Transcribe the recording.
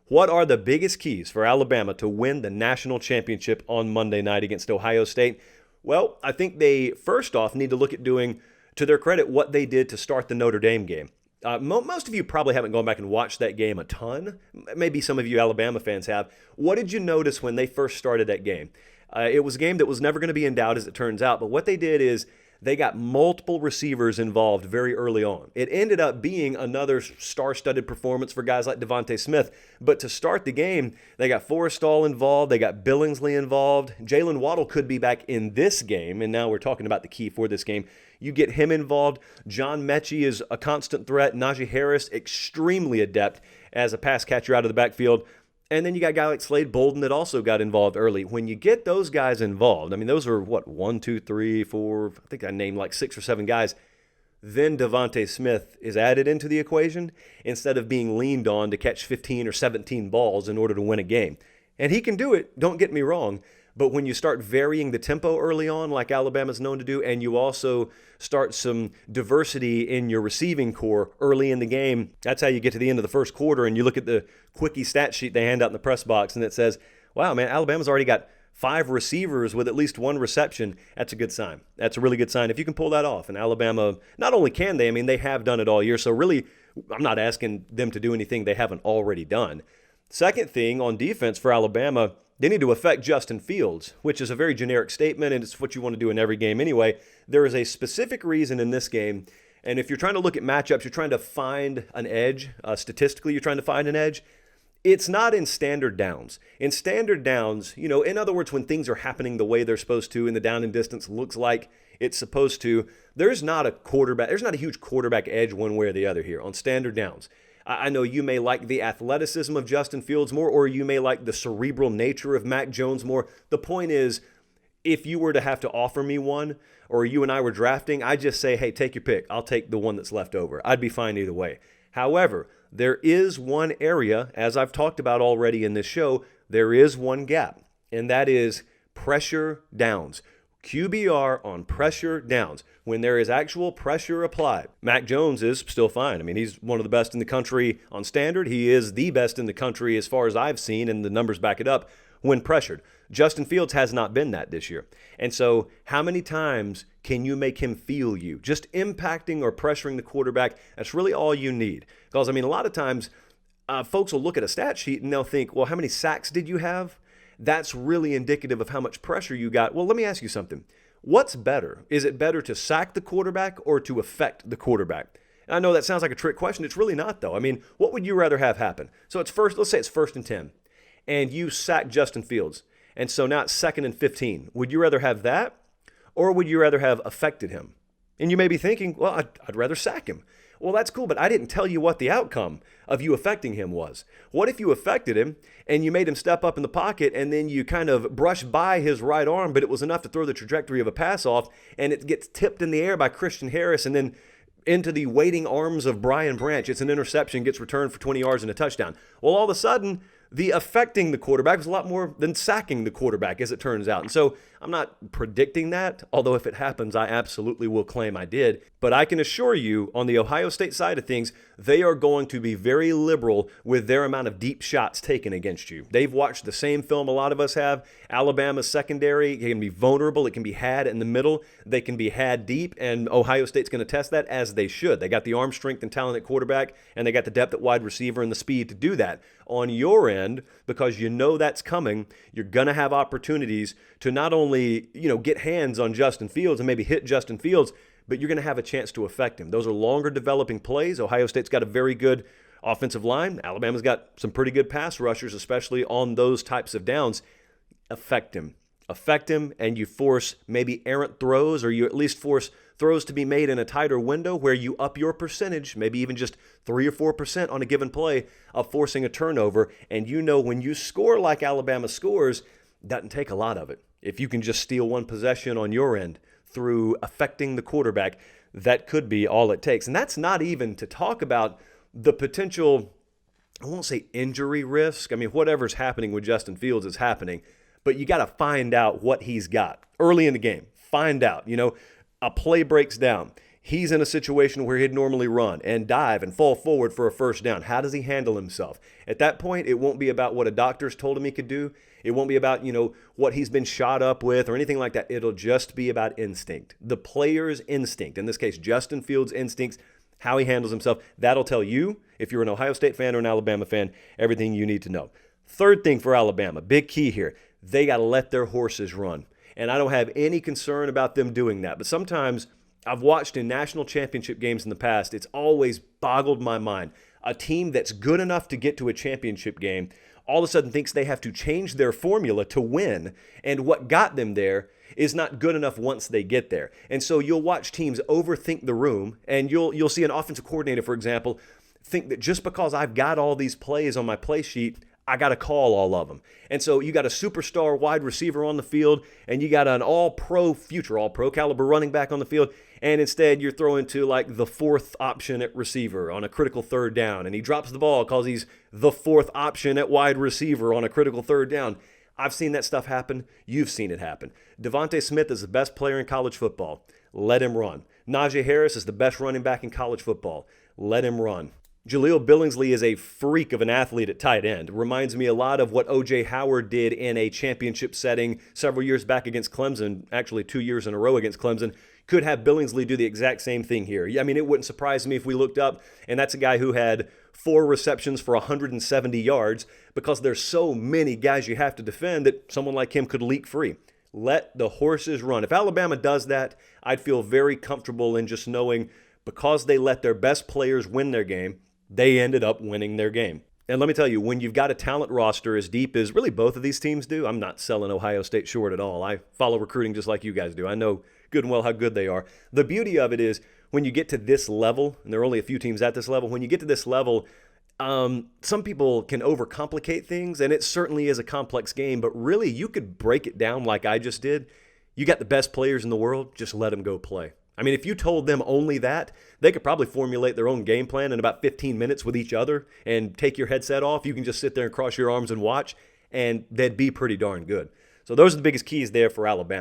What are the biggest keys for Alabama to win the national championship on Monday night against Ohio State? Well, I think they, first off, need to look at doing, to their credit, what they did to start the Notre Dame game. Most of you probably haven't gone back and watched that game a ton. Maybe some of you Alabama fans have. What did you notice when they first started that game? It was a game that was never going to be in doubt, as it turns out. But what they did is they got multiple receivers involved very early on. It ended up being another star-studded performance for guys like Devontae Smith. But to start the game, they got Forrestall involved. They got Billingsley involved. Jalen Waddle could be back in this game, and now we're talking about the key for this game. You get him involved. John Mechie is a constant threat. Najee Harris, extremely adept as a pass catcher out of the backfield. And then you got a guy like Slade Bolden that also got involved early. When you get those guys involved, I mean, those are, 1, 2, 3, 4, I think I named like 6 or 7 guys. Then Devontae Smith is added into the equation instead of being leaned on to catch 15 or 17 balls in order to win a game. And he can do it, don't get me wrong. But when you start varying the tempo early on, like Alabama's known to do, and you also start some diversity in your receiving core early in the game, that's how you get to the end of the first quarter, and you look at the quickie stat sheet they hand out in the press box, and it says, wow, man, Alabama's already got 5 receivers with at least 1 reception. That's a good sign. That's a really good sign if you can pull that off. And Alabama, not only can they, I mean, they have done it all year. So really, I'm not asking them to do anything they haven't already done. Second thing on defense for Alabama, they need to affect Justin Fields, which is a very generic statement, and it's what you want to do in every game anyway. There is a specific reason in this game, and if you're trying to look at matchups, you're trying to find an edge. Statistically, you're trying to find an edge. It's not in standard downs. In standard downs, in other words, when things are happening the way they're supposed to and the down and distance looks like it's supposed to, there's not a huge quarterback edge one way or the other here on standard downs. I know you may like the athleticism of Justin Fields more, or you may like the cerebral nature of Mac Jones more. The point is, if you were to have to offer me one, or you and I were drafting, I'd just say, hey, take your pick. I'll take the one that's left over. I'd be fine either way. However, there is one area, as I've talked about already in this show, there is one gap, and that is pressure downs. QBR on pressure downs. When there is actual pressure applied, Mac Jones is still fine. I mean, he's one of the best in the country on standard. He is the best in the country as far as I've seen, and the numbers back it up when pressured. Justin Fields has not been that this year. And so how many times can you make him feel you? Just impacting or pressuring the quarterback, that's really all you need. Because, I mean, a lot of times folks will look at a stat sheet and they'll think, well, how many sacks did you have? That's really indicative of how much pressure you got. Well, let me ask you something. What's better? Is it better to sack the quarterback or to affect the quarterback? I know that sounds like a trick question. It's really not, though. I mean, what would you rather have happen? So let's say it's 1st and 10, and you sack Justin Fields. And so now it's 2nd and 15. Would you rather have that, or would you rather have affected him? And you may be thinking, well, I'd rather sack him. Well, that's cool, but I didn't tell you what the outcome of you affecting him was. What if you affected him and you made him step up in the pocket and then you kind of brushed by his right arm, but it was enough to throw the trajectory of a pass off, and it gets tipped in the air by Christian Harris and then into the waiting arms of Brian Branch. It's an interception, gets returned for 20 yards and a touchdown. Well, all of a sudden, the affecting the quarterback was a lot more than sacking the quarterback, as it turns out. And so I'm not predicting that, although if it happens, I absolutely will claim I did. But I can assure you, on the Ohio State side of things, they are going to be very liberal with their amount of deep shots taken against you. They've watched the same film a lot of us have. Alabama's secondary can be vulnerable. It can be had in the middle. They can be had deep, and Ohio State's going to test that, as they should. They got the arm strength and talent at quarterback, and they got the depth at wide receiver and the speed to do that. On your end, because you know that's coming, you're going to have opportunities to not only, get hands on Justin Fields and maybe hit Justin Fields, but you're going to have a chance to affect him. Those are longer developing plays. Ohio State's got a very good offensive line. Alabama's got some pretty good pass rushers, especially on those types of downs. Affect him. Affect him, and you force maybe errant throws, or you at least force throws to be made in a tighter window where you up your percentage, maybe even just 3 or 4% on a given play of forcing a turnover. And when you score like Alabama scores, it doesn't take a lot of it. If you can just steal one possession on your end through affecting the quarterback, that could be all it takes. And that's not even to talk about the potential, I won't say injury risk. I mean, whatever's happening with Justin Fields is happening, but you got to find out what he's got early in the game. Find out, a play breaks down. He's in a situation where he'd normally run and dive and fall forward for a first down. How does he handle himself? At that point, it won't be about what a doctor's told him he could do. It won't be about, what he's been shot up with or anything like that. It'll just be about instinct. The player's instinct, in this case, Justin Fields' instincts, how he handles himself. That'll tell you, if you're an Ohio State fan or an Alabama fan, everything you need to know. Third thing for Alabama, big key here, they got to let their horses run. And I don't have any concern about them doing that. But sometimes I've watched in national championship games in the past, it's always boggled my mind. A team that's good enough to get to a championship game all of a sudden thinks they have to change their formula to win, and what got them there is not good enough once they get there. And so you'll watch teams overthink the room, and you'll see an offensive coordinator, for example, think that just because I've got all these plays on my play sheet, I got to call all of them. And so you got a superstar wide receiver on the field, and you got an future all-pro caliber running back on the field, and instead you're throwing to like the fourth option at receiver on a critical third down, and he drops the ball because he's the fourth option at wide receiver on a critical third down. I've seen that stuff happen. You've seen it happen. Devontae Smith is the best player in college football. Let him run. Najee Harris is the best running back in college football. Let him run. Jaleel Billingsley is a freak of an athlete at tight end. Reminds me a lot of what O.J. Howard did in a championship setting several years back against Clemson, actually 2 years in a row against Clemson. Could have Billingsley do the exact same thing here. I mean, it wouldn't surprise me if we looked up, and that's a guy who had 4 receptions for 170 yards because there's so many guys you have to defend that someone like him could leak free. Let the horses run. If Alabama does that, I'd feel very comfortable in just knowing because they let their best players win their game, they ended up winning their game. And let me tell you, when you've got a talent roster as deep as really both of these teams do, I'm not selling Ohio State short at all. I follow recruiting just like you guys do. I know good and well how good they are. The beauty of it is when you get to this level, and there are only a few teams at this level, when you get to this level, some people can overcomplicate things, and it certainly is a complex game, but really you could break it down like I just did. You got the best players in the world, just let them go play. I mean, if you told them only that, they could probably formulate their own game plan in about 15 minutes with each other and take your headset off. You can just sit there and cross your arms and watch, and they'd be pretty darn good. So those are the biggest keys there for Alabama.